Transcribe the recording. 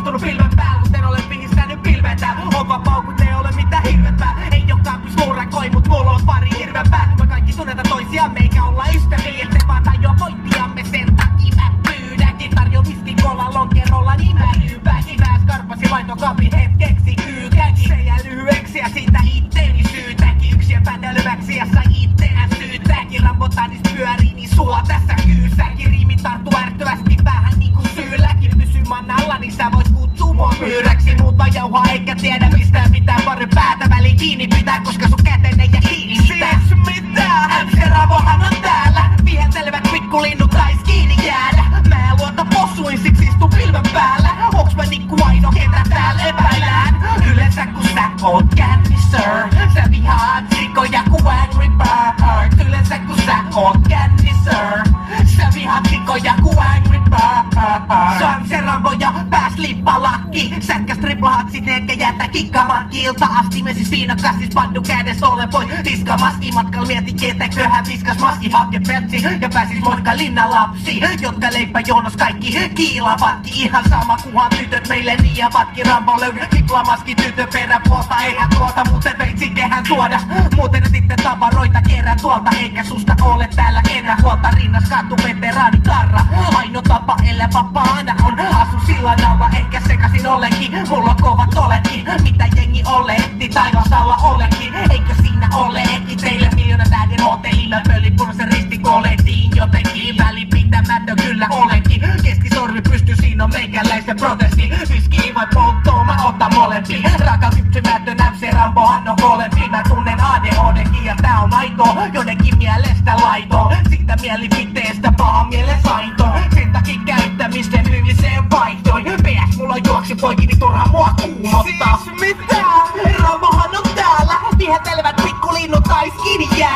istunut pilven päällä, mut en ole pihistänyt pilvetä. On vapaa, kun ei ole mitään hirveämpää. Ei olekaan kuin sluurakoi, mut mulla on pari hirveämpää. Me kaikki tunnetaan toisiamme, eikä olla ystäviä. Et se vaan tajua voittiamme, sen takia mä pyydänkin. Tarjo whisky kolla lonkerolla, niin mä hypäsin. Mä skarpasin maitokapin hetkeksi kyykäkin. Se jää lyhyeksi ja siitä itteeni syytäkin. Yksiä pätelyväksi ja sai itteään syytäkin. Rambotanis pyörii, niin sua tässä kyysäkin. Riimi tarttu ärtyvästi vähän niinku syylläkin. Pysy manalla, niin sä vois kutsua mua myyräksi. Muut vaan jauhaa eikä tiedä mistään mitään. Pari päätä väliin kiinni pitää, koska sun kätenen ja kiinni pitää. Siis mitä? MC Ravohan on täällä. Viheltelevät pikkulinnut tais kiinni jäädä. Mä en luota possuin, siksi istu pilven päällä. Onks mä niinku aino, ketä täällä epäillään? Yleensä kun sä oot kännissä, sä vihaat sikoja ku Angry Bird. Yleensä kun sä oot kännissä, sä vihaat sikoja ku Angry Bird. Se on se Rambo ja pääs lippalakki. Sätkäs triplahatsit eikä jätä kikkaamaan kilta asti. Mesi siinä kassis pandu kädessä olen pois diskamaski. Matkalla mietin ketäköhän viskas maski hake peltsi. Ja pääsis moikka linnalapsi, jotka leipäjonos kaikki kiilavatki. Ihan sama kuhan tytöt meille niiavatki. Rambo löydä kiplamaski tytön peräpuolta. Eihän tuolta muuten veitsi kehän tuoda. Muuten sitten tavaroita kerran tuolta. Eikä susta ole täällä enää huolta. Rinnas katu veteraani karra. Aino tapa elää vapaana on asu sillan alla. Ehkä sekasin ollenkin, mulla on kovat oletkin. Mitä jengi oletti, taivas alla olekin. Eikö siinä ole eki teille miljoona tähden hotelilla. Pöllin punaisen ristikoletiin jotenkin. Välipitämätön kyllä olenkin. Keskisormi pystyy, siinä on meikäläisen protesti. Viski vai polttoo, mä otan molempi. Raka kypsymätön MC Rambohan on kolempi. Mä tunnen ADHDkin ja tää on aitoa. Jotenkin mielestä laitoa. Siitä mielipiteestä pahan mielen saitoon. Sen takia käyttämisen myymiseen vaihtoin. PS mulla juoksi poikin, niin turha mua kuulottaa. Siis mitä? Rambohan on täällä. Viheltelevät pikkulinnut tais kiinni jäädä.